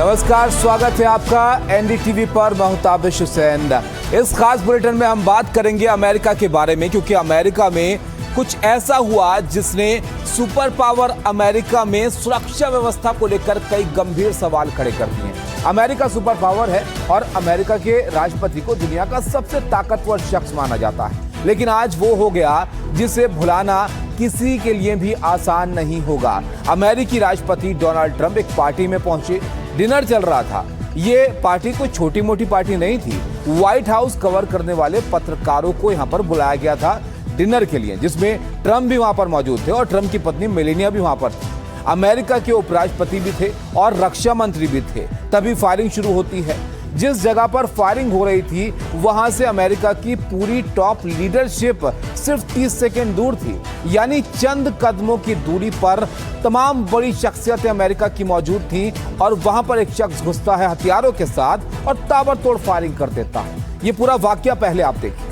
नमस्कार, स्वागत है आपका एनडीटीवी पर। मैं हूं ताबिश हुसैन। इस खास बुलेटिन में हम बात करेंगे अमेरिका के बारे में, क्योंकि अमेरिका में कुछ ऐसा हुआ जिसने सुपर पावर अमेरिका में सुरक्षा व्यवस्था को लेकर कई गंभीर सवाल खड़े कर दिए हैं। अमेरिका सुपर पावर है और अमेरिका के राष्ट्रपति को दुनिया का सबसे ताकतवर शख्स माना जाता है, लेकिन आज वो हो गया जिसे भुलाना किसी के लिए भी आसान नहीं होगा। अमेरिकी राष्ट्रपति डोनाल्ड ट्रंप एक पार्टी में पहुंचे, डिनर चल रहा था। ये पार्टी कोई छोटी मोटी पार्टी नहीं थी। व्हाइट हाउस कवर करने वाले पत्रकारों को यहां पर बुलाया गया था डिनर के लिए, जिसमें ट्रंप भी वहां पर मौजूद थे और ट्रंप की पत्नी मेलेनिया भी वहां पर थी। अमेरिका के उपराष्ट्रपति भी थे और रक्षा मंत्री भी थे। तभी फायरिंग शुरू होती है। जिस जगह पर फायरिंग हो रही थी वहां से अमेरिका की पूरी टॉप लीडरशिप सिर्फ 30 सेकंड दूर थी, यानी चंद कदमों की दूरी पर तमाम बड़ी शख्सियतें अमेरिका की मौजूद थीं और वहां पर एक शख्स घुसता है हथियारों के साथ और ताबड़तोड़ फायरिंग कर देता है। ये पूरा वाकया पहले आप देखिए।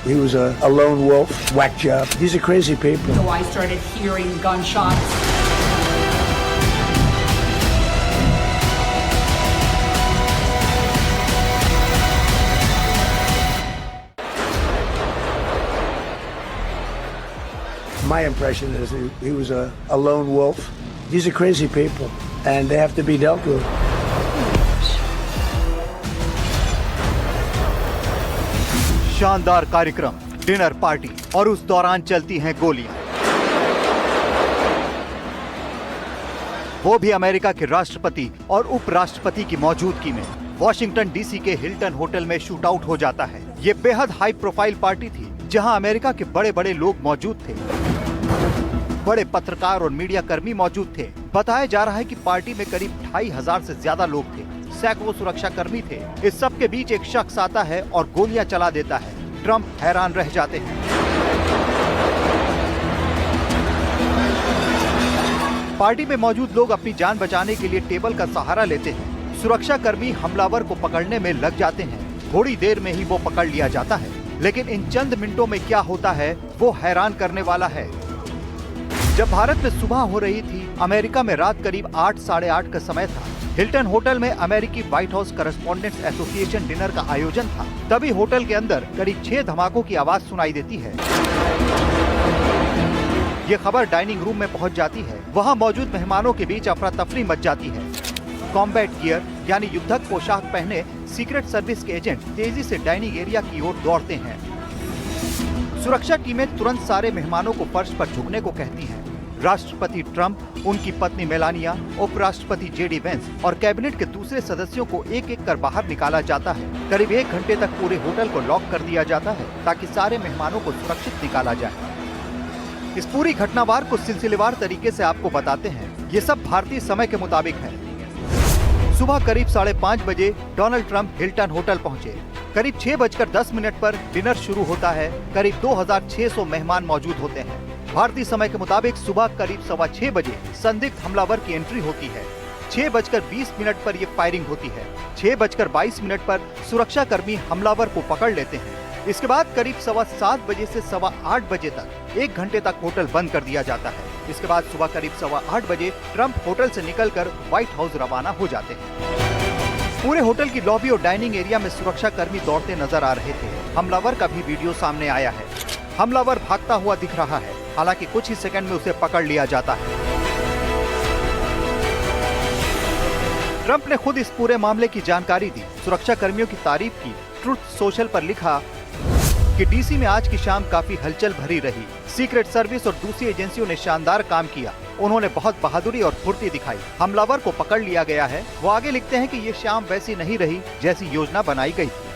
He was a lone wolf, whack job. These are crazy people. So I started hearing gunshots. My impression is he was a lone wolf. These are crazy people, and they have to be dealt with. शानदार कार्यक्रम, dinner party, और उस दौरान चलती हैं गोलियां। वो भी अमेरिका के राष्ट्रपति और उपराष्ट्रपति की मौजूदगी में। वॉशिंगटन डीसी के हिल्टन होटल में शूट आउट हो जाता है। ये बेहद हाई प्रोफाइल पार्टी थी जहां अमेरिका के बड़े बड़े लोग मौजूद थे। बड़े पत्रकार और मीडिया कर्मी मौजूद थे। बताया जा रहा है कि पार्टी में करीब 2500 से ज्यादा लोग थे। सैकड़ों सुरक्षा कर्मी थे। इस सब के बीच एक शख्स आता है और गोलियां चला देता है। ट्रंप हैरान रह जाते हैं। पार्टी में मौजूद लोग अपनी जान बचाने के लिए टेबल का सहारा लेते हैं। सुरक्षा कर्मी हमलावर को पकड़ने में लग जाते हैं। थोड़ी देर में ही वो पकड़ लिया जाता है, लेकिन इन चंद मिनटों में क्या होता है वो हैरान करने वाला है। जब भारत में सुबह हो रही थी, अमेरिका में रात करीब 8 साढ़े 8 का समय था। हिल्टन होटल में अमेरिकी white house correspondents association dinner का आयोजन था। तभी होटल के अंदर करीब 6 धमाकों की आवाज सुनाई देती है। ये खबर डाइनिंग रूम में पहुंच जाती है। वहां मौजूद मेहमानों के बीच अफरा तफरी मच जाती है। कॉम्बैट गियर यानी युद्धक पोशाक पहने सीक्रेट सर्विस के एजेंट तेजी से डाइनिंग एरिया की ओर दौड़ते हैं। सुरक्षा टीमें तुरंत सारे मेहमानों को फर्श पर झुकने को कहती हैं। राष्ट्रपति ट्रंप, उनकी पत्नी मेलानिया, उपराष्ट्रपति जेडी वेंस और कैबिनेट के दूसरे सदस्यों को एक एक कर बाहर निकाला जाता है। करीब 1 घंटे तक पूरे होटल को लॉक कर दिया जाता है ताकि सारे मेहमानों को सुरक्षित निकाला जाए। इस पूरी घटनावार को सिलसिलेवार तरीके से आपको बताते हैं। ये सब भारतीय समय के मुताबिक है। सुबह करीब 5:30 बजे डोनाल्ड ट्रंप हिल्टन होटल पहुँचे। करीब 6:10 पर डिनर शुरू होता है। करीब 2600 मेहमान मौजूद होते हैं। भारतीय समय के मुताबिक सुबह करीब 6:15 बजे संदिग्ध हमलावर की एंट्री होती है। 6:20 पर ये फायरिंग होती है। 6:22 पर सुरक्षा कर्मी हमलावर को पकड़ लेते हैं। इसके बाद करीब 7:15 बजे से 8:15 बजे तक 1 घंटे तक होटल बंद कर दिया जाता है। इसके बाद सुबह करीब 8:15 बजे ट्रंप होटल से निकलकर व्हाइट हाउस रवाना हो जाते हैं। पूरे होटल की लॉबी और डाइनिंग एरिया में सुरक्षा कर्मी दौड़ते नजर आ रहे थे। हमलावर का भी वीडियो सामने आया है। हमलावर भागता हुआ दिख रहा है, हालांकि कुछ ही सेकंड में उसे पकड़ लिया जाता है। ट्रंप ने खुद इस पूरे मामले की जानकारी दी, सुरक्षा कर्मियों की तारीफ की। ट्रुथ सोशल पर लिखा कि डीसी में आज की शाम काफी हलचल भरी रही। सीक्रेट सर्विस और दूसरी एजेंसियों ने शानदार काम किया। उन्होंने बहुत बहादुरी और फुर्ती दिखाई। हमलावर को पकड़ लिया गया है। वो आगे लिखते हैं कि ये शाम वैसी नहीं रही जैसी योजना बनाई गई थी।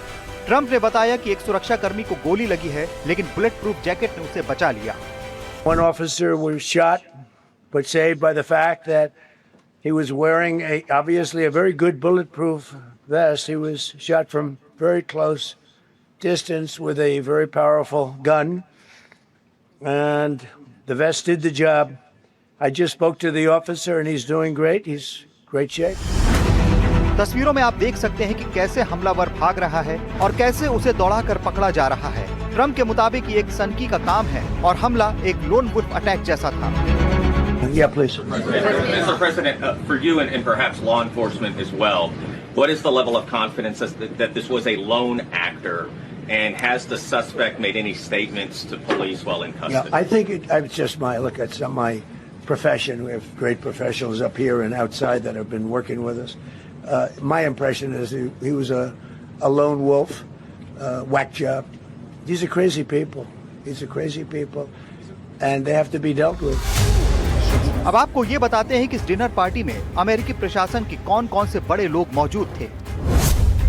ट्रंप ने बताया कि एक सुरक्षा कर्मी को गोली लगी है, लेकिन बुलेट प्रूफ जैकेट ने उसे बचा लिया। One officer was shot, but saved by the fact that he was wearing obviously a very good bulletproof vest. He was shot from very close distance with a very powerful gun. and the vest did the job. I just spoke to the officer, and he's doing great. He's great shape. तस्वीरों में आप देख सकते हैं कि कैसे हमलावर भाग रहा है और कैसे उसे दौड़ाकर पकड़ा जा रहा है। ट्रम्प के मुताबिक ये एक सनकी का काम है और हमला एक लोन वुल्फ अटैक जैसा था। Yeah, please. Mr. President, for you and perhaps law enforcement as well, what is the level of confidence that this was a lone actor, and has the suspect made any statements to police while in custody? Yeah, I think it's just it's my profession. We have great professionals up here and outside that have been working with us. My impression is he was a lone wolf, whack job. These are crazy people. And they have to be dealt with. अब आपको ये बताते हैं कि इस dinner party में अमेरिकी प्रशासन के कौन-कौन से बड़े लोग मौजूद थे।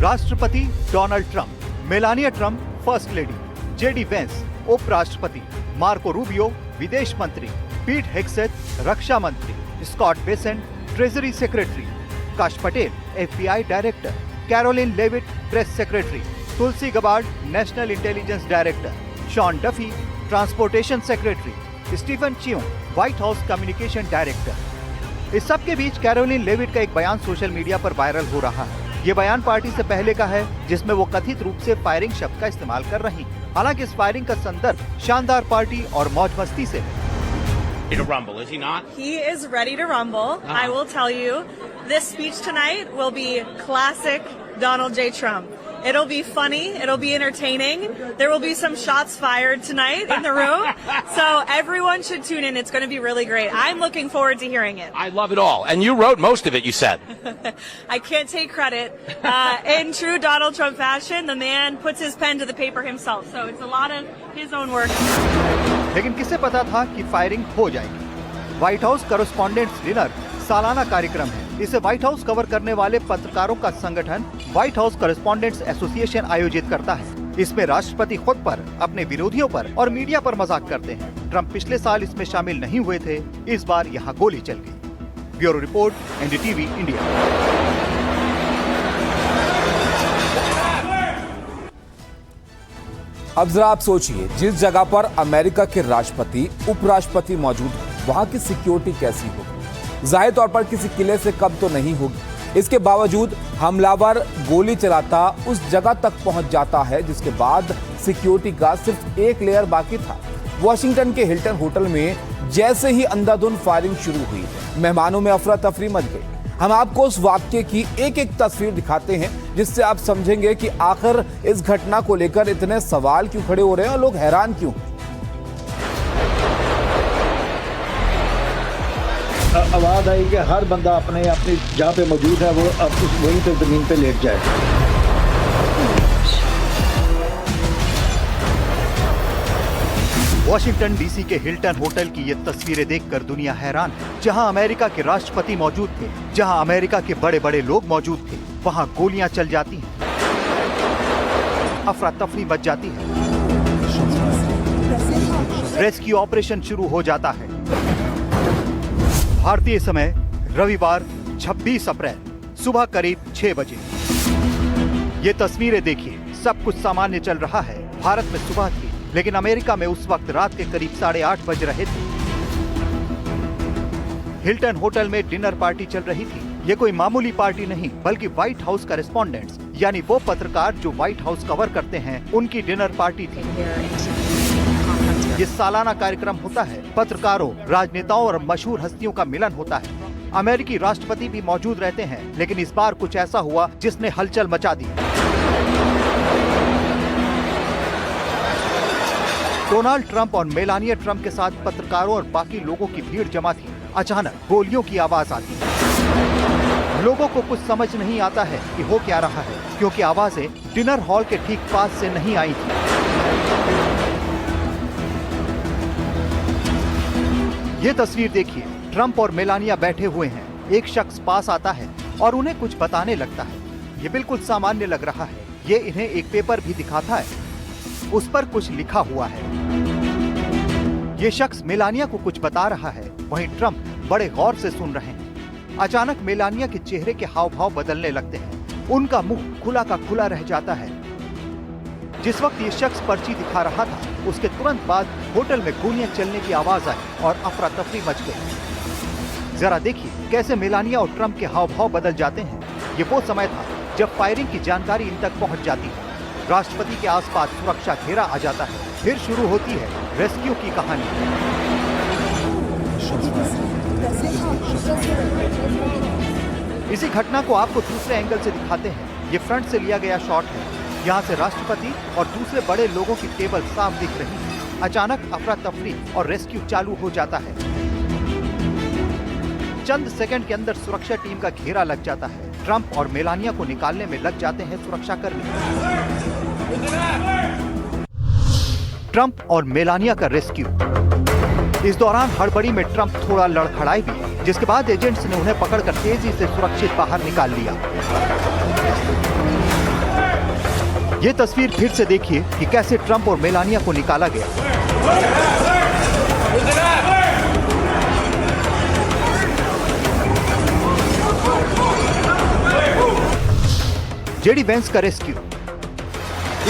राष्ट्रपति Donald Trump, Melania Trump first lady, JD Vance उपराष्ट्रपति, मार्को रूबियो विदेश मंत्री, पीट हेग्सेथ रक्षा मंत्री, Scott Bessent treasury secretary, Kash Patel FBI director, Karoline Leavitt press secretary, Tulsi Gabbard national intelligence director, Sean Duffy transportation secretary, Steven Cheung White House communication director. इस सब के बीच Karoline Leavitt का एक बयान सोशल मीडिया पर वायरल हो रहा है। ये बयान पार्टी से पहले का है, जिसमें वो कथित रूप से फायरिंग शब्द का इस्तेमाल कर रही हैं। हालांकि इस फायरिंग का संदर्भ शानदार पार्टी और मौज मस्ती से है। Ready to rumble, is he not? He is ready to rumble. I will tell you, this speech tonight will be classic Donald J. Trump. It'll be funny. It'll be entertaining. There will be some shots fired tonight in the room. So everyone should tune in. It's going to be really great. I'm looking forward to hearing it. I love it all. And you wrote most of it, you said. I can't take credit. In true Donald Trump fashion, the man puts his pen to the paper himself. So it's a lot of his own work. लेकिन किसे पता था कि firing हो जाएगी। White house correspondents dinner सालाना कार्यक्रम है। इसे व्हाइट हाउस कवर करने वाले पत्रकारों का संगठन व्हाइट हाउस कॉरेस्पॉन्डेंट्स एसोसिएशन आयोजित करता है। इसमें राष्ट्रपति खुद पर, अपने विरोधियों पर और मीडिया पर मजाक करते हैं। ट्रंप पिछले साल इसमें शामिल नहीं हुए थे, इस बार यहाँ गोली चल गई। Bureau report, NDTV India. अब जरा आप सोचिए, जिस जगह पर अमेरिका के राष्ट्रपति उपराष्ट्रपति मौजूद हो, वहां की सिक्योरिटी कैसी होगी? जाहिर तौर पर किसी किले से कम तो नहीं होगी। इसके बावजूद हमलावर गोली चलाता उस जगह तक पहुंच जाता है जिसके बाद सिक्योरिटी का सिर्फ एक लेयर बाकी था। वॉशिंगटन के हिल्टन होटल में जैसे ही अंधाधुंध फायरिंग शुरू हुई, मेहमानों में अफरा तफरी मच गई। हम आपको उस वाक्य की एक एक तस्वीर दिखाते हैं जिससे आप समझेंगे कि आखिर इस घटना को लेकर इतने सवाल क्यों खड़े हो रहे हैं और लोग हैरान क्यों। आवाज आई कि हर बंदा अपने जहाँ पे मौजूद है वो अब वहीं पे जमीन पे लेट जाए। वॉशिंगटन डीसी के हिल्टन होटल की ये तस्वीरें देखकर दुनिया हैरान है। जहां अमेरिका के राष्ट्रपति मौजूद थे, जहां अमेरिका के बड़े बड़े लोग मौजूद थे, वहां गोलियां चल जाती हैं, अफरा तफरी मच जाती है, रेस्क्यू ऑपरेशन शुरू हो जाता है। भारतीय समय रविवार 26 अप्रैल सुबह करीब 6 बजे। ये तस्वीरें देखिए, सब कुछ सामान्य चल रहा है। भारत में सुबह थी, लेकिन अमेरिका में उस वक्त रात के करीब 8:30 बज रहे थे। हिल्टन होटल में डिनर पार्टी चल रही थी। ये कोई मामूली पार्टी नहीं, बल्कि व्हाइट हाउस करेस्पॉन्डेंट्स यानी वो पत्रकार जो व्हाइट हाउस कवर करते हैं, उनकी डिनर पार्टी थी। ये सालाना कार्यक्रम होता है। पत्रकारों, राजनेताओं और मशहूर हस्तियों का मिलन होता है। अमेरिकी राष्ट्रपति भी मौजूद रहते हैं, लेकिन इस बार कुछ ऐसा हुआ जिसने हलचल मचा दी। डोनाल्ड ट्रंप और मेलानिया ट्रंप के साथ पत्रकारों और बाकी लोगों की भीड़ जमा थी। अचानक गोलियों की आवाज आती। लोगों को कुछ समझ नहीं आता है कि हो क्या रहा है, क्योंकि आवाजें डिनर हॉल के ठीक पास से नहीं आई थी। ये तस्वीर देखिए, ट्रंप और मेलानिया बैठे हुए हैं। एक शख्स पास आता है और उन्हें कुछ बताने लगता है। ये बिल्कुल सामान्य लग रहा है। ये इन्हें एक पेपर भी दिखाता है, उस पर कुछ लिखा हुआ है। ये शख्स मेलानिया को कुछ बता रहा है, वहीं ट्रंप बड़े गौर से सुन रहे हैं। अचानक मेलानिया के चेहरे के हाव भाव बदलने लगते हैं। उनका मुंह खुला का खुला रह जाता है। जिस वक्त ये शख्स पर्ची दिखा रहा था, उसके तुरंत बाद होटल में गोलियां चलने की आवाज आई और अफरा तफरी मच गई। जरा देखिए कैसे मेलानिया और ट्रंप के हाव भाव बदल जाते हैं। ये वो समय था जब फायरिंग की जानकारी इन तक पहुंच जाती है। राष्ट्रपति के आसपास सुरक्षा घेरा आ जाता है। फिर शुरू होती है रेस्क्यू की कहानी। इसी घटना को आपको दूसरे एंगल से दिखाते हैं। ये फ्रंट से लिया गया शॉट है। यहाँ से राष्ट्रपति और दूसरे बड़े लोगों की टेबल साफ दिख रही है। अचानक अफरा तफरी और रेस्क्यू चालू हो जाता है। चंद सेकंड के अंदर सुरक्षा टीम का घेरा लग जाता है। ट्रंप और मेलानिया को निकालने में लग जाते हैं सुरक्षाकर्मी। ट्रंप और मेलानिया का रेस्क्यू। इस दौरान हड़बड़ी में ट्रंप थोड़ा लड़खड़ाए भी, जिसके बाद एजेंट्स ने उन्हें पकड़कर तेजी से सुरक्षित बाहर निकाल लिया। ये तस्वीर फिर से देखिए कि कैसे ट्रंप और मेलानिया को निकाला गया। जेडी वेंस का रेस्क्यू।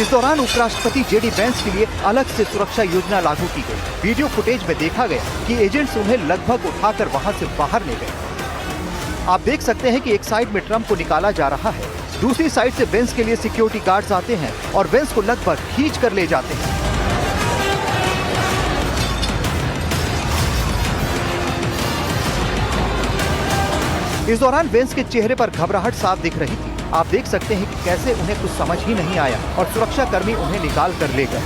इस दौरान उपराष्ट्रपति जेडी वेंस के लिए अलग से सुरक्षा योजना लागू की गई। वीडियो फुटेज में देखा गया कि एजेंट्स उन्हें लगभग उठाकर वहां से बाहर ले गए। आप देख सकते हैं कि एक साइड में ट्रंप को निकाला जा रहा है, दूसरी साइड से वेंस के लिए सिक्योरिटी गार्ड्स आते हैं और वेंस को लगभग खींच कर ले जाते हैं। इस दौरान वेंस के चेहरे पर घबराहट साफ दिख रही थी। आप देख सकते हैं कि कैसे उन्हें कुछ समझ ही नहीं आया और सुरक्षाकर्मी उन्हें निकाल कर ले गए।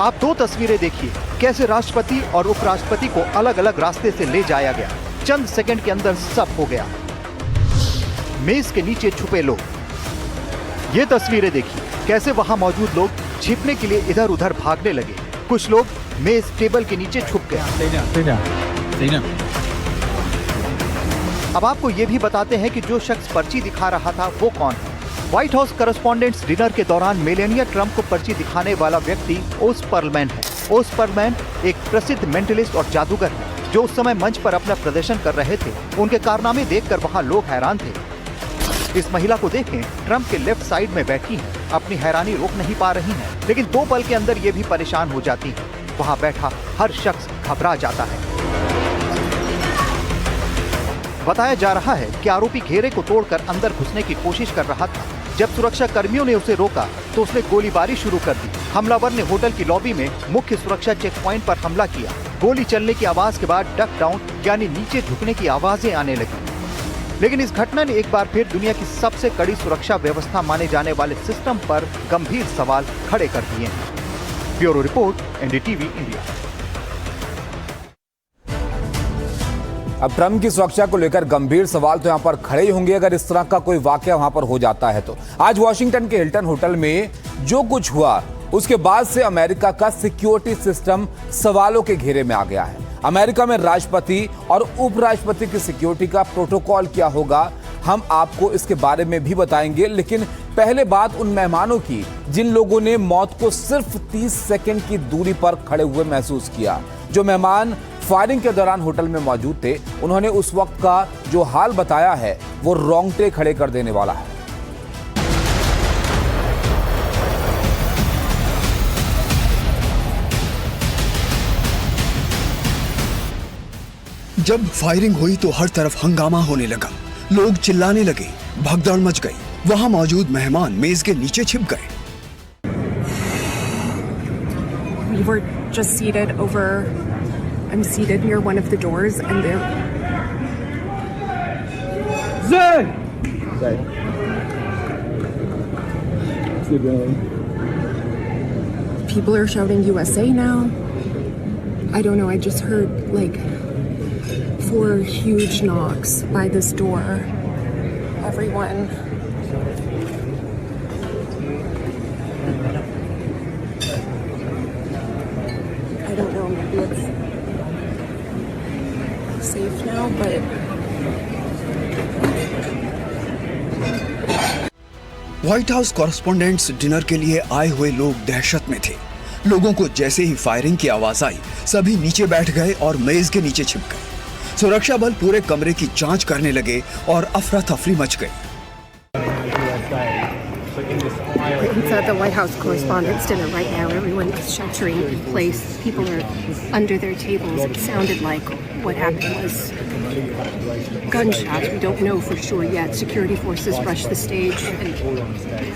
आप दो तस्वीरें देखिए, कैसे राष्ट्रपति और उपराष्ट्रपति को अलग अलग रास्ते से ले जाया गया। चंद सेकंड के अंदर सब हो गया। मेज के नीचे छुपे लोग। ये तस्वीरें देखिए, कैसे वहां मौजूद लोग छिपने के लिए इधर उधर भागने लगे। कुछ लोग मेज टेबल के नीचे छुप गए। अब आपको ये भी बताते हैं कि जो शख्स पर्ची दिखा रहा था वो कौन है। व्हाइट हाउस करस्पॉन्डेंट्स डिनर के दौरान मेलानिया ट्रंप को पर्ची दिखाने वाला व्यक्ति ओस पर्लमैन है। ओस पर्लमैन एक प्रसिद्ध मेंटलिस्ट और जादूगर है, जो उस समय मंच पर अपना प्रदर्शन कर रहे थे। उनके कारनामे देखकर वहां लोग हैरान थे। इस महिला को देखें, ट्रंप के लेफ्ट साइड में बैठी हैं, अपनी हैरानी रोक नहीं पा रही हैं, लेकिन 2 पल के अंदर ये भी परेशान हो जाती हैं। वहां बैठा हर शख्स घबरा जाता है। बताया जा रहा है कि आरोपी घेरे को तोड़कर अंदर घुसने की कोशिश कर रहा था। जब सुरक्षा कर्मियों ने उसे रोका तो उसने गोलीबारी शुरू कर दी। हमलावर ने होटल की लॉबी में मुख्य सुरक्षा चेक पॉइंट पर हमला किया। गोली चलने की आवाज के बाद डक डाउन यानी नीचे झुकने की आवाजें आने लगी। लेकिन इस घटना ने एक बार फिर दुनिया की सबसे कड़ी सुरक्षा व्यवस्था माने जाने वाले सिस्टम पर गंभीर सवाल खड़े कर दिए हैं। Bureau report, NDTV India. अब ट्रंप की सुरक्षा को लेकर गंभीर सवाल तो यहां पर खड़े ही होंगे अगर इस तरह का कोई वाकया वहां पर हो जाता है तो। आज वॉशिंगटन के हिल्टन होटल में जो कुछ हुआ उसके बाद से अमेरिका का सिक्योरिटी सिस्टम सवालों के घेरे में आ गया है। अमेरिका में राष्ट्रपति और उपराष्ट्रपति की सिक्योरिटी का प्रोटोकॉल क्या होगा, हम आपको इसके बारे में भी बताएंगे। लेकिन पहले बात उन मेहमानों की जिन लोगों ने मौत को सिर्फ 30 सेकंड की दूरी पर खड़े हुए महसूस किया। जो मेहमान फायरिंग के दौरान होटल में मौजूद थे, उन्होंने उस वक्त का जो हाल बताया है वो रोंगटे खड़े कर देने वाला है। जब फायरिंग हुई तो हर तरफ हंगामा होने लगा, लोग चिल्लाने लगे, भगदड़ मच गई। वहां मौजूद मेहमान मेज के नीचे छिप गए। We were just seated over. I'm seated near one of the doors, and there. People are shouting USA now. I don't know. I just heard like 4 huge knocks by this door. Everyone. I don't know. Maybe it's safe now, but White House correspondents dinner के लिए आए हुए लोग दहशत में थे। लोगों को जैसे ही फायरिंग की आवाज आई, सभी नीचे बैठ गए और मेज के नीचे छिप गए। सुरक्षा बल पूरे कमरे की जांच करने लगे और अफरा तफरी मच गई। It's at the White House Correspondents' Dinner right now. Everyone is sheltering in place. People are under their tables. It sounded like what happened was gunshots. We don't know for sure yet. Security forces rushed the stage and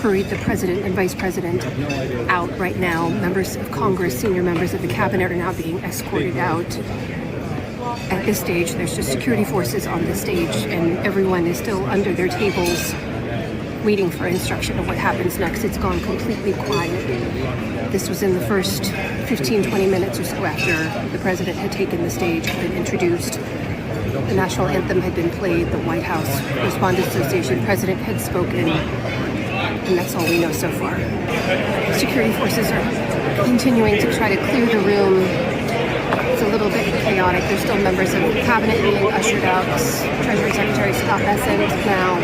hurried the president and vice president out right now. Members of Congress, senior members of the cabinet are now being escorted out. At this stage, there's just security forces on the stage, and everyone is still under their tables waiting for instruction of what happens next. It's gone completely quiet. This was in the first 15-20 minutes or so after the president had taken the stage, had been introduced. The national anthem had been played. The White House Correspondents' Association president had spoken. And that's all we know so far. Security forces are continuing to try to clear the room. It's a little bit chaotic. There's still members of the cabinet being ushered out. Treasury Secretary Scott Bessent now.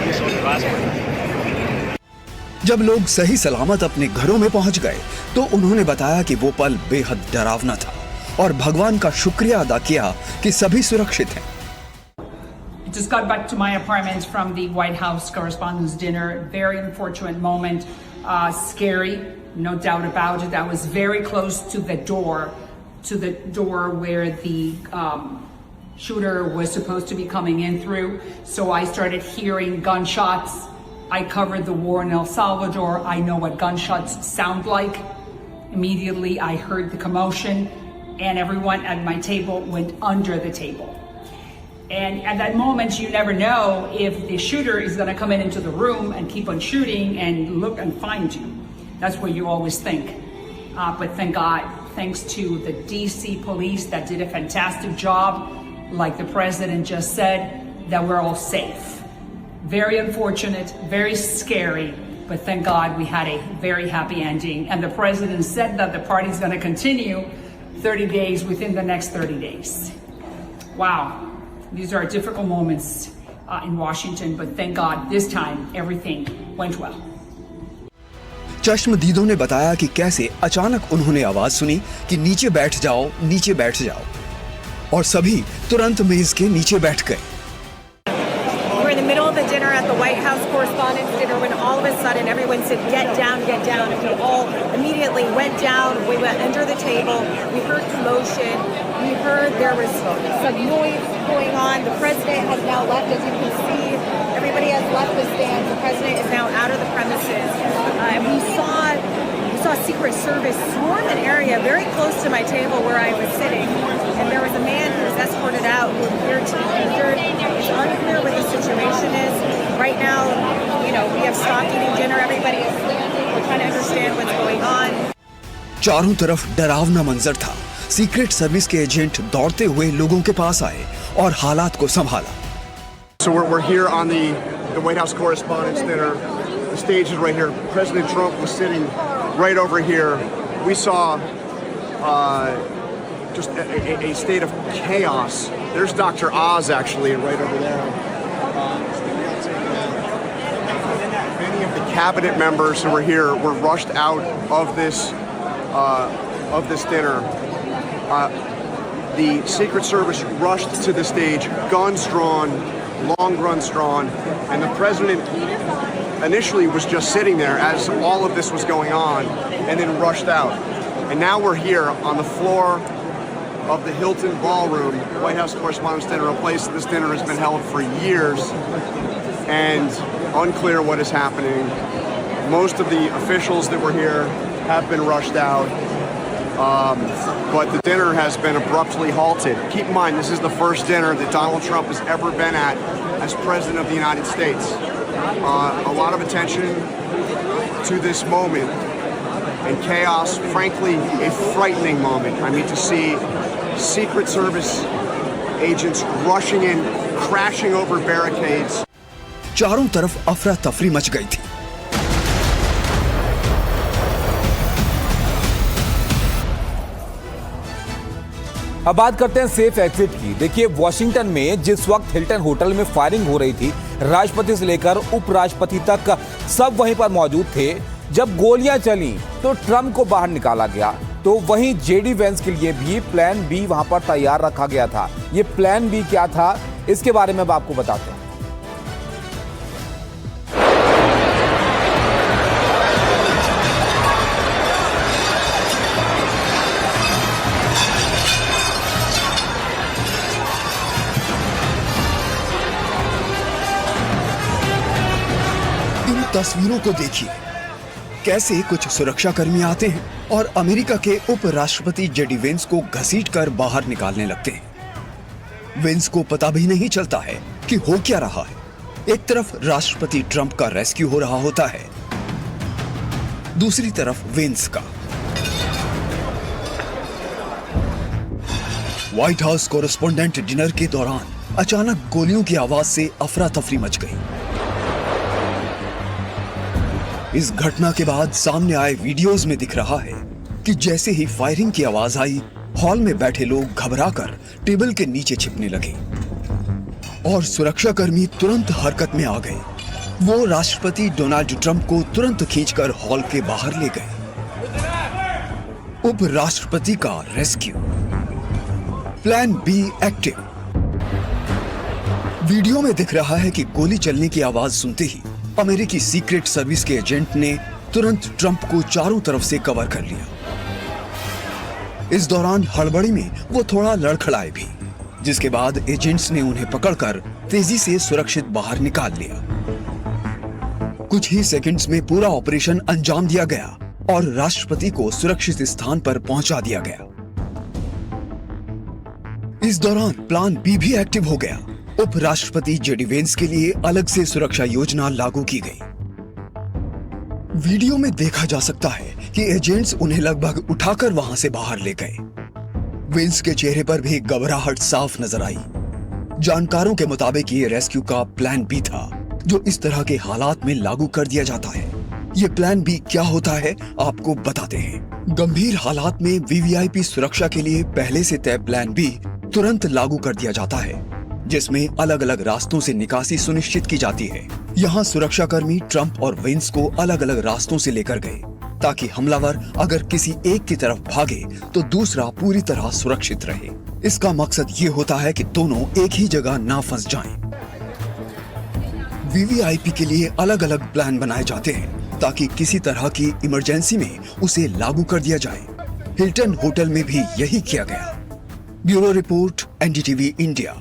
जब लोग सही सलामत अपने घरों में पहुंच गए तो उन्होंने बताया कि वो पल बेहद डरावना था और भगवान का शुक्रिया अदा किया कि सभी सुरक्षित हैं। Just got back to my apartment from the White House Correspondents' Dinner. Very unfortunate moment. Scary, no doubt about it. I was very close to the door where the shooter was supposed to be coming in through. So I started hearing gunshots. I covered the war in El Salvador. I know what gunshots sound like. Immediately, I heard the commotion, and everyone at my table went under the table. And at that moment, you never know if the shooter is going to come into the room and keep on shooting and look and find you. That's what you always think. But thank God, thanks to the DC police that did a fantastic job, like the president just said, that we're all safe. Very unfortunate, very scary, but thank God we had a very happy ending. And the president said that the party is going to continue 30 days within the next 30 days. Wow, these are difficult moments in Washington, but thank God this time everything went well. चश्मदीदों ने बताया कि कैसे अचानक उन्होंने आवाज सुनी कि नीचे बैठ जाओ, नीचे बैठ जाओ, और सभी तुरंत मेज के नीचे बैठ गए। We're in the middle of the dinner at the White House Correspondents' Dinner when all of a sudden everyone said, get down, get down. And we all immediately went down. We went under the table. We heard commotion. We heard there was some noise going on. The president has now left, as you can see. Everybody has left the stands. The president is now out of the premises. And we saw Secret Service swarm an area very close to my table where I was sitting. And there was a man who was escorted out who appeared to be injured. It's unclear what the situation is. Right now, we have stopped eating dinner. Everybody is standing. We're trying to understand what's going on. चारों तरफ डरावना मंजर था। Secret service के agent दौड़ते हुए लोगों के पास आए और हालात को संभाला। So we're here on the White House Correspondents' Dinner. The stage is right here. President Trump was sitting right over here. We saw just a state of chaos. There's Dr. Oz actually right over there. Many of the cabinet members who were here were rushed out of this dinner. The Secret Service rushed to the stage, guns drawn, long guns drawn, and the president initially was just sitting there as all of this was going on, and then rushed out. And now we're here on the floor of the Hilton Ballroom, White House Correspondents' Dinner, a place this dinner has been held for years, and unclear what is happening. Most of the officials that were here have been rushed out, but the dinner has been abruptly halted. Keep in mind, this is the first dinner that Donald Trump has ever been at as President of the United States. A lot of attention to this moment, and chaos, frankly, a frightening moment. I mean, to see Secret Service agents rushing in, crashing over barricades. चारों तरफ अफरा तफरी much गई थी। अब बात करते हैं सेफ एग्जिट की। देखिए, वॉशिंगटन में जिस वक्त हिल्टन होटल में फायरिंग हो रही थी, राष्ट्रपति से लेकर उपराष्ट्रपति तक सब वहीं पर मौजूद थे। जब गोलियां चली तो ट्रंप को बाहर निकाला गया, तो वहीं जेडी वेंस के लिए भी प्लान बी वहां पर तैयार रखा गया था। ये प्लान बी क्या था, इसके बारे में अब आपको बताते हैं। तस्वीरों को देखिए, कैसे कुछ सुरक्षाकर्मी आते हैं और अमेरिका के उपराष्ट्रपति जेडी वेंस को घसीटकर बाहर निकालने लगते हैं। वेंस को पता भी नहीं चलता है कि हो क्या रहा है। एक तरफ राष्ट्रपति ट्रंप का रेस्क्यू हो रहा होता है, दूसरी तरफ वेंस का। व्हाइट हाउस कॉरेस्पोंडेंट डिनर के दौरान अचानक गोलियों की आवाज से अफरा तफरी मच गई। इस घटना के बाद सामने आए वीडियोस में दिख रहा है कि जैसे ही फायरिंग की आवाज आई, हॉल में बैठे लोग घबराकर टेबल के नीचे छिपने लगे और सुरक्षाकर्मी तुरंत हरकत में आ गए। वो राष्ट्रपति डोनाल्ड ट्रंप को तुरंत खींचकर हॉल के बाहर ले गए। उपराष्ट्रपति का rescue, plan be active. Video में दिख रहा है कि गोली चलने की आवाज सुनते ही अमेरिकी सीक्रेट सर्विस के एजेंट ने तुरंत ट्रंप को चारों तरफ से कवर कर लिया। इस दौरान हड़बड़ी में वो थोड़ा लड़खड़ाए भी, जिसके बाद एजेंट्स ने उन्हें पकड़कर तेजी से सुरक्षित बाहर निकाल लिया। कुछ ही सेकंड्स में पूरा ऑपरेशन अंजाम दिया गया और राष्ट्रपति को सुरक्षित स्थान पर पहुंचा दिया गया। इस दौरान प्लान बी भी एक्टिव हो गया। उपराष्ट्रपति जेडी वेंस के लिए अलग से सुरक्षा योजना लागू की गई। वीडियो में देखा जा सकता है कि एजेंट्स उन्हें लगभग उठाकर वहां से बाहर ले गए। वेंस के चेहरे पर भी घबराहट साफ नजर आई। जानकारों के मुताबिक ये रेस्क्यू का प्लान बी था, जो इस तरह के हालात में लागू कर दिया जाता है। ये प्लान बी क्या होता है, आपको बताते हैं। गंभीर हालात में वीवीआईपी सुरक्षा के लिए पहले से तय प्लान बी तुरंत लागू कर दिया जाता है, जिसमें अलग अलग रास्तों से निकासी सुनिश्चित की जाती है। यहाँ सुरक्षाकर्मी ट्रंप और वेंस को अलग अलग रास्तों से लेकर गए, ताकि हमलावर अगर किसी एक की तरफ भागे तो दूसरा पूरी तरह सुरक्षित रहे। इसका मकसद ये होता है कि दोनों एक ही जगह ना फंस जाएं। वीवीआईपी के लिए अलग अलग प्लान बनाए जाते हैं, ताकि किसी तरह की इमरजेंसी में उसे लागू कर दिया जाए। हिल्टन होटल में भी यही किया गया। Bureau report, NDTV India.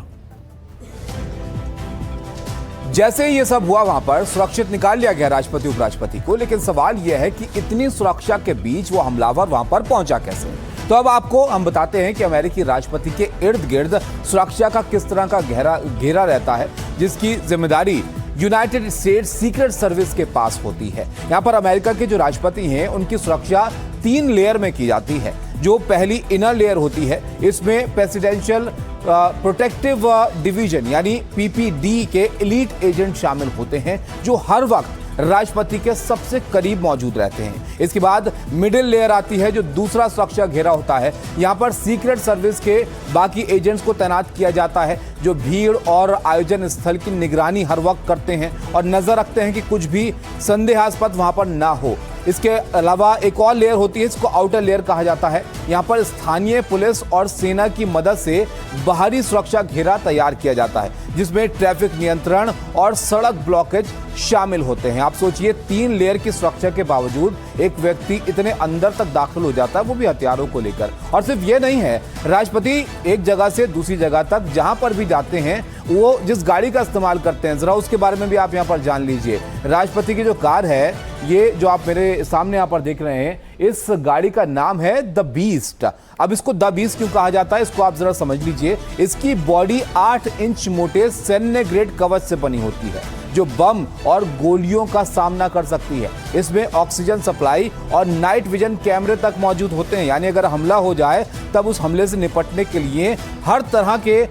जैसे ही ये सब हुआ, वहां पर सुरक्षित निकाल लिया गया राष्ट्रपति उपराष्ट्रपति को, लेकिन सवाल यह है कि इतनी सुरक्षा के बीच वो हमलावर वहां पर पहुंचा कैसे। तो अब आपको हम बताते हैं कि अमेरिकी राष्ट्रपति के इर्द गिर्द सुरक्षा का किस तरह का घेरा रहता है, जिसकी जिम्मेदारी यूनाइटेड स्टेट्स सीक्रेट सर्विस के पास होती है। यहाँ पर अमेरिका के जो राष्ट्रपति हैं, उनकी सुरक्षा 3 लेयर में की जाती है। जो पहली इनर लेयर होती है, इसमें प्रेसिडेंशियल प्रोटेक्टिव डिवीजन यानी पीपीडी के एलीट एजेंट शामिल होते हैं, जो हर वक्त राष्ट्रपति के सबसे करीब मौजूद रहते हैं। इसके बाद मिडिल लेयर आती है, जो दूसरा सुरक्षा घेरा होता है। यहाँ पर सीक्रेट सर्विस के बाकी एजेंट्स को तैनात किया जाता है, जो भीड़ और आयोजन स्थल की निगरानी हर वक्त करते हैं और नजर रखते हैं कि कुछ भी संदेहास्पद वहां पर ना हो। इसके अलावा एक और लेयर होती है, इसको आउटर लेयर कहा जाता है। यहाँ पर स्थानीय पुलिस और सेना की मदद से बाहरी सुरक्षा घेरा तैयार किया जाता है, जिसमें ट्रैफिक नियंत्रण और सड़क ब्लॉकेज शामिल होते हैं। आप सोचिए, 3 लेयर की सुरक्षा के बावजूद एक व्यक्ति इतने अंदर तक दाखिल हो जाता है, वो भी हथियारों को लेकर। और सिर्फ ये नहीं है, राष्ट्रपति एक जगह से दूसरी जगह तक जहां पर भी जाते हैं, वो जिस गाड़ी का इस्तेमाल करते हैं, जरा उसके बारे में भी आप यहाँ पर जान लीजिए। राष्ट्रपति की जो कार है, ये जो आप मेरे सामने यहाँ पर देख रहे हैं, इस गाड़ी का नाम है द बीस्ट। अब इसको द बीस्ट क्यों कहा जाता है, इसको आप जरा समझ लीजिए। इसकी बॉडी 8 इंच मोटे सैन्य ग्रेड कवच से बनी होती है, जो बम और गोलियों का सामना कर सकती है। इसमें ऑक्सीजन सप्लाई और नाइट विजन कैमरे तक मौजूद होते हैं, यानी अगर हमला हो जाए तब उस हमले से निपटने के लिए हर तरह के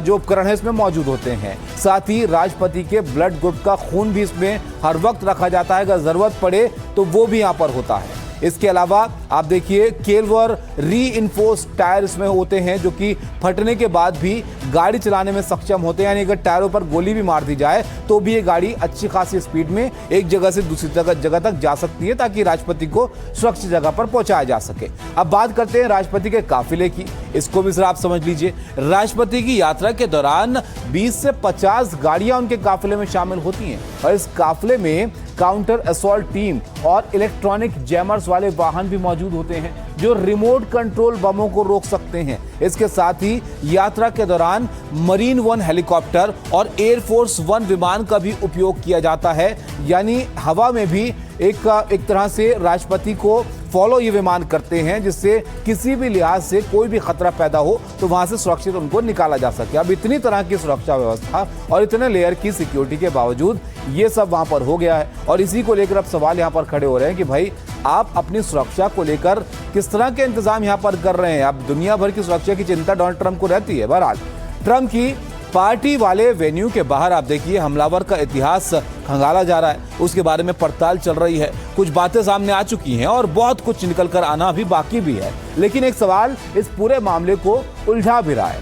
जो उपकरण है इसमें मौजूद होते हैं। साथ ही राष्ट्रपति के ब्लड ग्रुप का खून भी इसमें हर वक्त रखा जाता है, अगर जरूरत पड़े तो वो भी यहाँ पर होता है। इसके अलावा आप देखिए, केलवर रीइंफोर्स टायर इसमें होते हैं, जो कि फटने के बाद भी गाड़ी चलाने में सक्षम होते हैं। यानी अगर टायरों पर गोली भी मार दी जाए तो भी ये गाड़ी अच्छी खासी स्पीड में एक जगह से दूसरी जगह तक जा सकती है, ताकि राष्ट्रपति को सुरक्षित जगह पर पहुंचाया जा सके। अब बात करते हैं राष्ट्रपति के काफिले की। इसको भी जरा आप समझ लीजिए। राष्ट्रपति की यात्रा के दौरान 20 से 50 गाड़ियां उनके काफिले में शामिल होती हैं, और इस काफिले में काउंटर असॉल्ट टीम और इलेक्ट्रॉनिक जैमर्स वाले वाहन भी मौजूद होते हैं, जो रिमोट कंट्रोल बमों को रोक सकते हैं। इसके साथ ही यात्रा के दौरान मरीन वन हेलीकॉप्टर और एयरफोर्स वन विमान का भी उपयोग किया जाता है। यानी हवा में भी एक तरह से राष्ट्रपति को फॉलो ये विमान करते हैं, जिससे किसी भी लिहाज से कोई भी खतरा पैदा हो तो वहां से सुरक्षित उनको निकाला जा सके। अब इतनी तरह की सुरक्षा व्यवस्था और इतने लेयर की सिक्योरिटी के बावजूद ये सब वहां पर हो गया है और इसी को लेकर अब सवाल यहाँ पर खड़े हो रहे हैं कि भाई आप अपनी सुरक्षा को लेकर किस तरह के इंतजाम यहाँ पर कर रहे हैं। अब दुनिया भर की सुरक्षा की चिंता डोनाल्ड ट्रंप को रहती है। बहरहाल ट्रंप की पार्टी वाले वेन्यू के बाहर आप देखिए हमलावर का इतिहास खंगाला जा रहा है, उसके बारे में पड़ताल चल रही है, कुछ बातें सामने आ चुकी हैं और बहुत कुछ निकल कर आना भी बाकी भी है। लेकिन एक सवाल इस पूरे मामले को उलझा भी रहा है।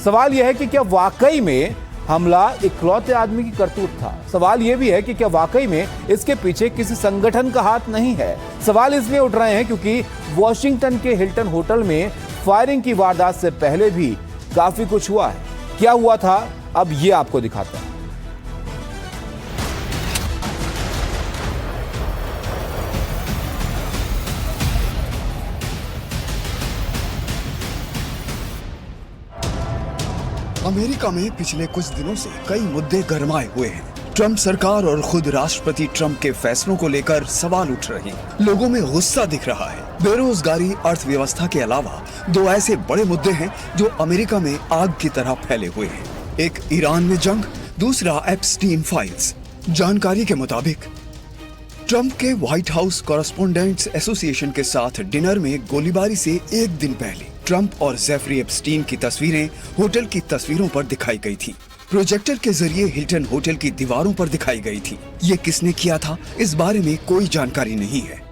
सवाल यह है कि क्या वाकई में हमला इकलौते आदमी की करतूत था? सवाल यह भी है कि क्या वाकई में इसके पीछे किसी संगठन का हाथ नहीं है? सवाल इसलिए उठ रहे हैं क्योंकि वॉशिंगटन के हिल्टन होटल में फायरिंग की वारदात से पहले भी काफी कुछ हुआ है। क्या हुआ था अब ये आपको दिखाता है। अमेरिका में पिछले कुछ दिनों से कई मुद्दे गरमाए हुए हैं। ट्रंप सरकार और खुद राष्ट्रपति ट्रंप के फैसलों को लेकर सवाल उठ रहे हैं। लोगों में गुस्सा दिख रहा है। बेरोजगारी, अर्थव्यवस्था के अलावा दो ऐसे बड़े मुद्दे हैं जो अमेरिका में आग की तरह फैले हुए हैं। एक ईरान में जंग, दूसरा एप्स्टीन फाइल्स। जानकारी के मुताबिक ट्रंप के व्हाइट हाउस कॉरेस्पोंडेंट्स एसोसिएशन के साथ डिनर में गोलीबारी से एक दिन पहले ट्रंप और जेफरी एप्स्टीन की तस्वीरें होटल की तस्वीरों पर दिखाई गई थी। प्रोजेक्टर के जरिए हिल्टन होटल की दीवारों पर दिखाई गई थी। ये किसने किया था, इस बारे में कोई जानकारी नहीं है।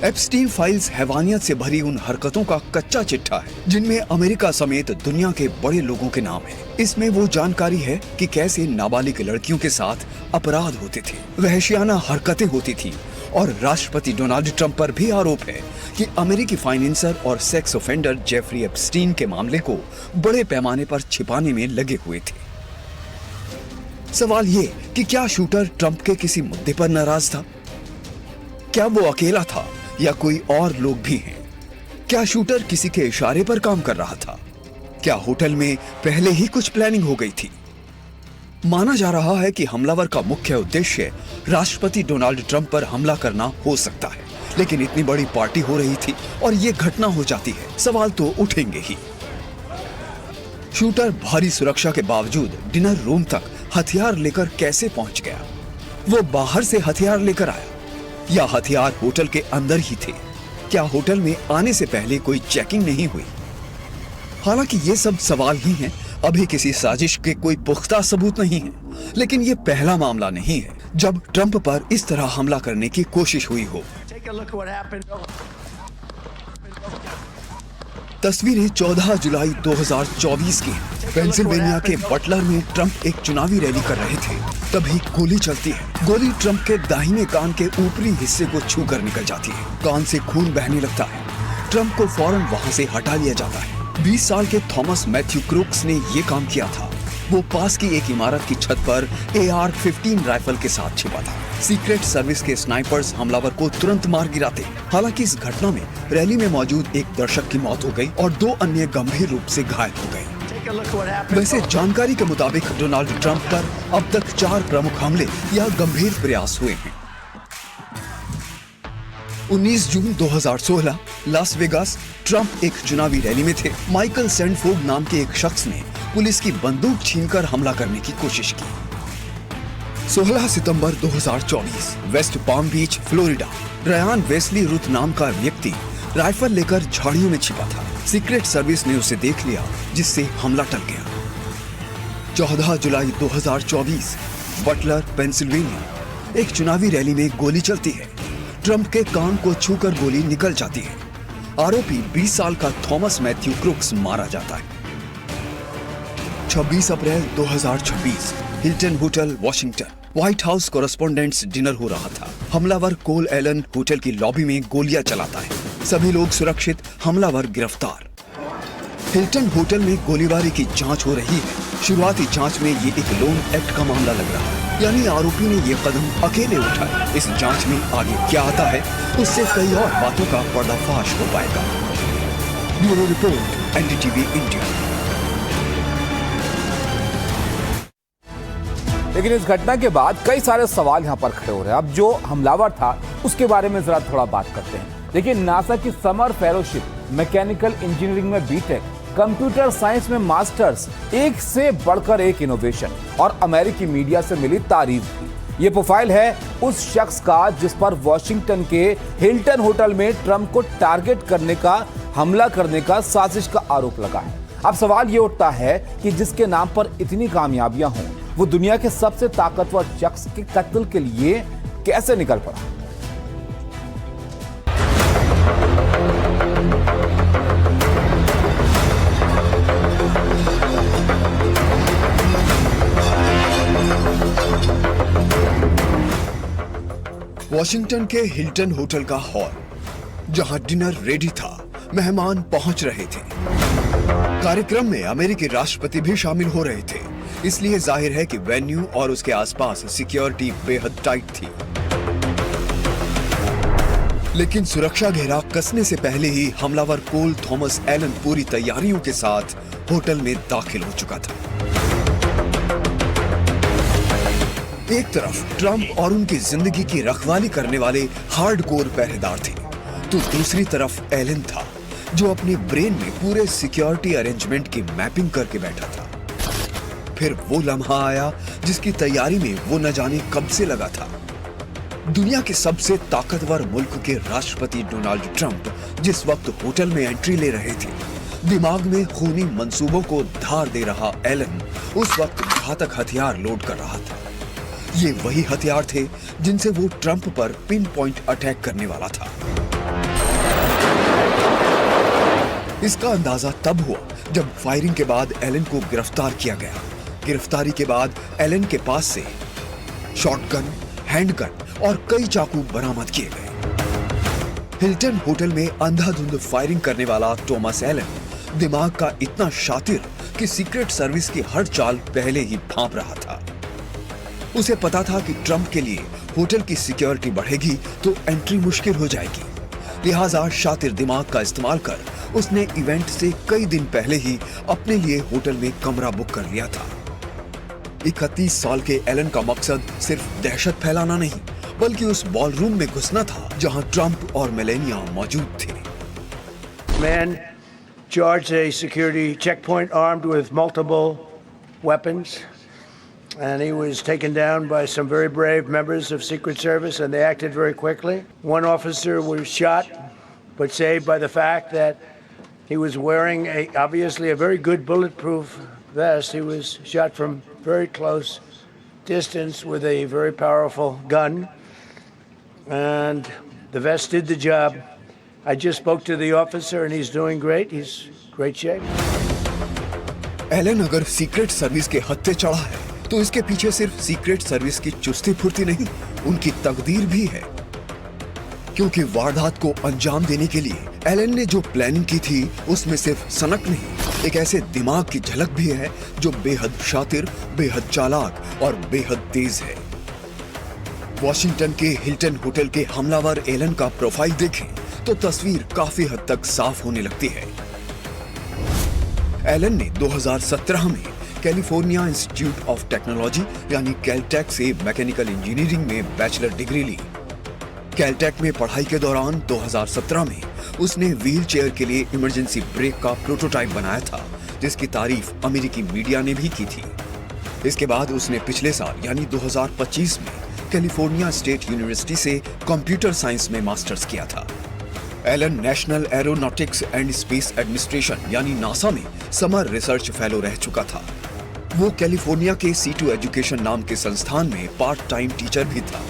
एप्स्टीन फाइल्स हैवानियत से भरी उन हरकतों का कच्चा चिट्ठा है जिनमें अमेरिका समेत दुनिया के बड़े लोगों के नाम हैं। इसमें वो जानकारी है कि कैसे नाबालिग लड़कियों के साथ अपराध होते थे, वहशियाना हरकतें होती थी और राष्ट्रपति डोनाल्ड ट्रंप पर भी आरोप है कि अमेरिकी फाइनेंसर और सेक्स ऑफेंडर जेफरी एप्स्टीन के मामले को बड़े पैमाने पर छिपाने में लगे हुए थे। सवाल ये कि क्या शूटर ट्रंप के किसी मुद्दे पर नाराज था? क्या वो अकेला था या कोई और लोग भी हैं? क्या शूटर किसी के इशारे पर काम कर रहा था? क्या होटल में पहले ही कुछ प्लानिंग हो गई थी? माना जा रहा है कि हमलावर का मुख्य उद्देश्य राष्ट्रपति डोनाल्ड ट्रंप पर हमला करना हो सकता है, लेकिन इतनी बड़ी पार्टी हो रही थी और ये घटना हो जाती है, सवाल तो उठेंगे ही। शूटर भारी सुरक्षा के बावजूद डिनर रूम तक हथियार लेकर कैसे पहुंच गया? वो बाहर से हथियार लेकर आया या हथियार होटल के अंदर ही थे? क्या होटल में आने से पहले कोई चेकिंग नहीं हुई? हालांकि ये सब सवाल ही हैं, अभी किसी साजिश के कोई पुख्ता सबूत नहीं है, लेकिन ये पहला मामला नहीं है जब ट्रंप पर इस तरह हमला करने की कोशिश हुई हो। तस्वीरें 14 जुलाई 2024 की हैं। पेंसिल्वेनिया के बटलर में ट्रंप एक चुनावी रैली कर रहे थे, तभी गोली चलती है। गोली ट्रंप के दाहिने कान के ऊपरी हिस्से को छूकर निकल जाती है। कान से खून बहने लगता है। ट्रंप को फौरन वहां से हटा लिया जाता है। 20 साल के थॉमस मैथ्यू क्रूक्स ने ये काम किया था। वो पास की एक इमारत की छत पर AR-15 राइफल के साथ छिपा था। सीक्रेट सर्विस के स्नाइपर्स हमलावर को तुरंत मार गिराते। हालांकि इस घटना में रैली में मौजूद एक दर्शक की मौत हो गई और 2 अन्य गंभीर रूप से घायल हो गए। वैसे जानकारी के मुताबिक डोनाल्ड ट्रंप पर अब तक 4 प्रमुख हमले या गंभीर प्रयास हुए हैं। 19 जून 2016 लास वेगास, ट्रंप एक चुनावी रैली में थे। माइकल सैंडफोर्ड नाम के एक शख्स ने पुलिस की बंदूक छीनकर हमला करने की कोशिश की। 16 सितंबर 2024 वेस्ट पाम बीच, फ्लोरिडा, रयान वेस्ली रुथ नाम का व्यक्ति राइफल लेकर झाड़ियों में छिपा था। सीक्रेट सर्विस ने उसे देख लिया, जिससे हमला टल गया। 14 जुलाई 2024 बटलर, पेंसिल्वेनिया, एक चुनावी रैली में गोली चलती है। ट्रंप के कान को छूकर गोली निकल जाती है। आरोपी 20 साल का थॉमस मैथ्यू क्रूक्स मारा जाता है। 26 April 2026 Hilton hotel, Washington, White House correspondents dinner हो रहा था। हमलावर कोल एलन होटल की लॉबी में गोलियां चलाता है। सभी लोग सुरक्षित, हमलावर गिरफ्तार। हिल्टन होटल में गोलीबारी की जांच हो रही है। शुरुआती जांच में ये एक लोन एक्ट का मामला लग रहा है, यानी आरोपी ने ये कदम अकेले उठाया। इस जांच में आगे क्या आता है, उससे कई और बातों का पर्दाफाश हो पाएगा। Bureau report, NDTV India. लेकिन इस घटना के बाद कई सारे सवाल यहां पर खड़े हो रहे हैं। अब जो हमलावर था उसके बारे में जरा थोड़ा बात करते हैं। देखिए, नासा की समर फेलोशिप, मैकेनिकल इंजीनियरिंग में बीटेक, कंप्यूटर साइंस में मास्टर्स, एक से बढ़कर एक इनोवेशन और अमेरिकी मीडिया से मिली तारीफ भी। ये प्रोफाइल है उस शख्स का जिस पर वॉशिंगटन के हिल्टन होटल में ट्रंप को टारगेट करने का, हमला करने का साजिश का आरोप लगा है। अब सवाल ये उठता है कि जिसके नाम पर इतनी कामयाबियां हों, वो दुनिया के सबसे ताकतवर शख्स के कत्ल के लिए कैसे निकल पड़ा। वॉशिंगटन के हिल्टन होटल का हॉल, जहां डिनर रेडी था, मेहमान पहुंच रहे थे। कार्यक्रम में अमेरिकी राष्ट्रपति भी शामिल हो रहे थे, इसलिए जाहिर है कि वेन्यू और उसके आसपास सिक्योरिटी बेहद टाइट थी। लेकिन सुरक्षा घेरा कसने से पहले ही हमलावर कोल थॉमस एलन पूरी तैयारियों के साथ होटल में दाखिल हो चुका था। एक तरफ ट्रंप और उनकी जिंदगी की रखवाली करने वाले हार्डकोर पहरेदार थे, तो दूसरी तरफ एलन था, जो अपने ब्रेन में पूरे सिक्योरिटी अरेंजमेंट की मैपिंग करके बैठा था। फिर वो लम्हा आया जिसकी तैयारी में वो न जाने कब से लगा था। दुनिया के सबसे ताकतवर मुल्क के राष्ट्रपति डोनाल्ड ट्रंप जिस वक्त होटल में एंट्री ले रहे थे, दिमाग में खूनी मंसूबों को धार दे रहा एलन उस वक्त घातक हथियार लोड कर रहा था। ये वही हथियार थे जिनसे वो ट्रंप पर पिन पॉइंट अटैक करने वाला था। इसका अंदाजा तब हुआ जब फायरिंग के बाद एलन को गिरफ्तार किया गया। गिरफ्तारी के बाद एलन के पास से शॉटगन, हैंडगन और कई चाकू बरामद किए गए। हिल्टन होटल में अंधाधुंध फायरिंग करने वाला थॉमस एलन दिमाग का इतना शातिर कि सीक्रेट सर्विस की हर चाल पहले ही भांप रहा था। उसे पता था कि ट्रंप के लिए होटल की सिक्योरिटी बढ़ेगी तो एंट्री मुश्किल हो जाएगी। लिहाजा शातिर दिमाग का इस्तेमाल कर उसने इवेंट से कई दिन पहले ही अपने लिए होटल में कमरा बुक कर लिया था। 31 साल के एलन का मकसद सिर्फ दहशत फैलाना नहीं, बल्कि उस बॉलरूम में घुसना था जहां ट्रंप और मेलेनिया मौजूद थे। Man charged a security checkpoint armed with multiple weapons. And he was taken down by some very brave members of Secret Service, and they acted very quickly. One officer was shot, but saved by the fact that he was wearing obviously a very good bulletproof vest. He was shot from very close distance with a very powerful gun, and the vest did the job. I just spoke to the officer, and he's doing great. He's in great shape. Allen अगर secret service के हत्थे चढ़ा है, तो इसके पीछे सिर्फ secret service की चुस्ती फुर्ती नहीं, उनकी तकदीर भी है। क्योंकि वारदात को अंजाम देने के लिए एलन ने जो प्लानिंग की थी, उसमें सिर्फ सनक नहीं, एक ऐसे दिमाग की झलक भी है जो बेहद शातिर, बेहद चालाक और बेहद तेज है। वॉशिंगटन के हिल्टन होटल के हमलावर एलन का प्रोफाइल देखें तो तस्वीर काफी हद तक साफ होने लगती है। एलन ने 2017 में कैलिफोर्निया इंस्टीट्यूट ऑफ टेक्नोलॉजी यानी कैलटेक से मैकेनिकल इंजीनियरिंग में बैचलर डिग्री ली। कैलटेक में पढ़ाई के दौरान 2017 में उसने व्हील चेयर के लिए इमरजेंसी ब्रेक का प्रोटोटाइप बनाया था, जिसकी तारीफ अमेरिकी मीडिया ने भी की थी। इसके बाद उसने पिछले साल यानी 2025 में कैलिफोर्निया स्टेट यूनिवर्सिटी से कंप्यूटर साइंस में मास्टर्स किया था। Allen National Aeronautics and Space Administration यानी नासा में समर रिसर्च फेलो रह चुका था। वो कैलिफोर्निया के C2 एजुकेशन नाम के संस्थान में पार्ट टाइम टीचर भी था।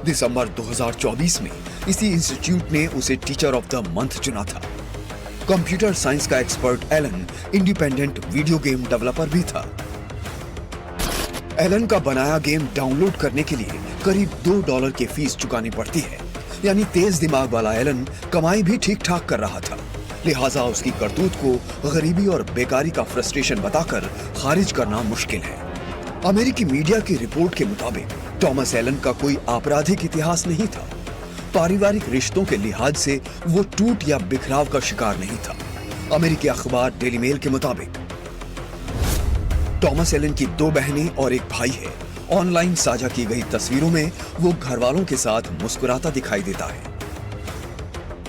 दिसंबर 2024 में इसी इंस्टीट्यूट ने उसे टीचर ऑफ द मंथ चुना था। कंप्यूटर साइंस का expert Allen independent video game developer भी था। एलन का बनाया गेम डाउनलोड करने के लिए करीब $2 की फीस चुकानी पड़ती है, यानी तेज दिमाग वाला एलन कमाई भी ठीक ठाक कर रहा था। लिहाजा उसकी करतूत को गरीबी और बेकारी का फ्रस्ट्रेशन बताकर खारिज करना मुश्किल है। अमेरिकी मीडिया की रिपोर्ट के मुताबिक थॉमस एलन का कोई आपराधिक इतिहास नहीं था। पारिवारिक रिश्तों के लिहाज से वो टूट या बिखराव का शिकार नहीं था। अमेरिकी अखबार डेली मेल के मुताबिक टॉमस एलन की 2 बहनें और एक भाई है। ऑनलाइन साझा की गई तस्वीरों में वो घर वालों के साथ मुस्कुराता दिखाई देता है।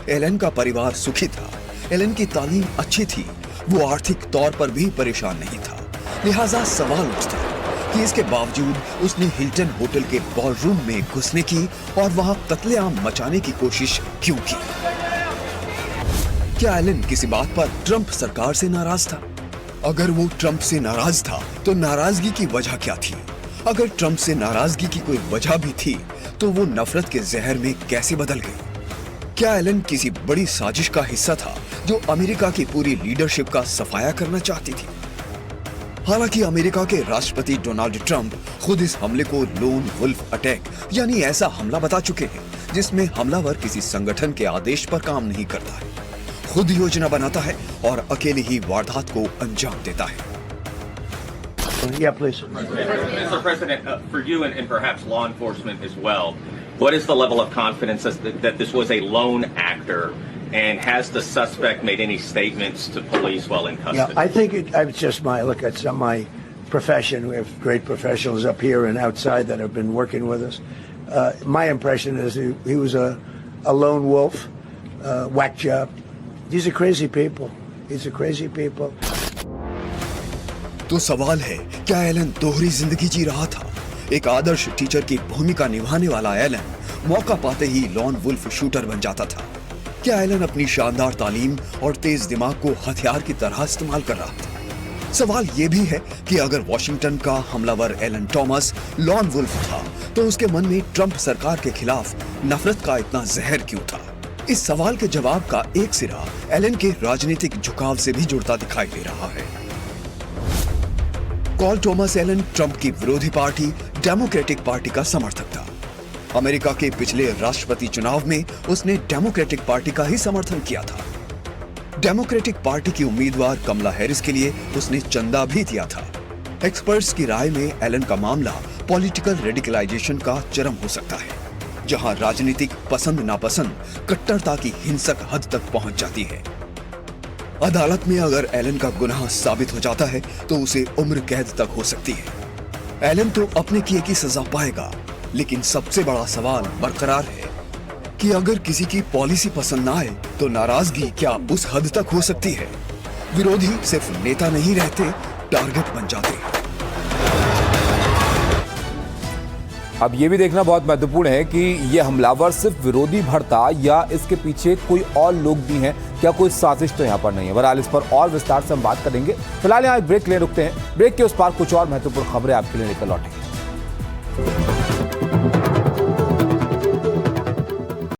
एलन का परिवार सुखी था, एलन की तालीम अच्छी थी, वो आर्थिक तौर पर भी परेशान नहीं था। लिहाजा सवाल उठता कि इसके बावजूद उसने हिल्टन होटल के बॉलरूम में घुसने की और वहां कत्लेआम मचाने की कोशिश क्यों की? क्या एलन किसी बात पर ट्रंप सरकार से नाराज था? अगर वो ट्रंप से नाराज था तो नाराजगी की वजह क्या थी? अगर ट्रंप से नाराजगी की कोई वजह भी थी तो वो नफरत के जहर में कैसे बदल गई? क्या एलन किसी बड़ी साजिश का हिस्सा था जो अमेरिका की पूरी लीडरशिप का सफाया करना चाहती थी? हालांकि अमेरिका के राष्ट्रपति डोनाल्ड ट्रंप खुद इस हमले को लोन वुल्फ अटैक यानी ऐसा हमला बता चुके हैं जिसमें हमलावर किसी संगठन के आदेश पर काम नहीं करता है, खुद योजना बनाता है और अकेले ही वारदात को अंजाम देता है। Yeah, please. Mr. President, for you and perhaps law enforcement as well, what is the level of confidence that this was a lone actor, and has the suspect made any statements to police while in custody? Yeah, I think it's just it's my profession. We have great professionals up here and outside that have been working with us. My impression is he was a lone wolf, whack job. These are crazy people. These are crazy people. तो सवाल है, क्या Elon दोहरी जिंदगी जी रहा था? एक आदर्श teacher की भूमिका निभाने वाला एलन मौका पाते ही लॉन वुल्फ शूटर बन जाता था। क्या एलन अपनी शानदार तालीम और तेज दिमाग को हथियार की तरह इस्तेमाल कर रहा था? सवाल ये भी है कि अगर वॉशिंगटन का हमलावर एलन टॉमस लॉन वुल्फ था तो उसके मन में ट्रंप सरकार के खिलाफ नफरत का इतना जहर क्यों था? इस सवाल के जवाब का एक सिरा एलन के राजनीतिक झुकाव से भी जुड़ता दिखाई दे रहा है। कॉल टॉमस एलन ट्रंप की विरोधी पार्टी डेमोक्रेटिक पार्टी का समर्थक था। अमेरिका के पिछले राष्ट्रपति चुनाव में उसने डेमोक्रेटिक पार्टी का ही समर्थन किया था। डेमोक्रेटिक पार्टी की उम्मीदवार कमला हैरिस के लिए उसने चंदा भी दिया था। एक्सपर्ट्स की राय में एलन का मामला पॉलिटिकल रेडिकलाइजेशन का चरम हो सकता है, जहां राजनीतिक पसंद नापसंद कट्टरता की हिंसक हद तक पहुंच जाती है। अदालत में अगर एलन का गुनाह साबित हो जाता है तो उसे उम्र कैद तक हो सकती है। एलन तो अपने किए की सजा पाएगा, लेकिन सबसे बड़ा सवाल बरकरार है कि अगर किसी की पॉलिसी पसंद ना आए तो नाराजगी क्या उस हद तक हो सकती है? विरोधी सिर्फ नेता नहीं रहते, टारगेट बन जाते हैं। अब ये भी देखना बहुत महत्वपूर्ण है कि ये हमलावर सिर्फ विरोधी भर था या इसके पीछे कोई और लोग भी हैं, क्या कोई साजिश तो यहाँ पर नहीं है। बहरहाल इस पर और विस्तार से हम बात करेंगे। फिलहाल यहाँ एक ब्रेक ले रुकते हैं, ब्रेक के उस पार कुछ और महत्वपूर्ण खबरें आपके लिए लेकर लौटेंगे।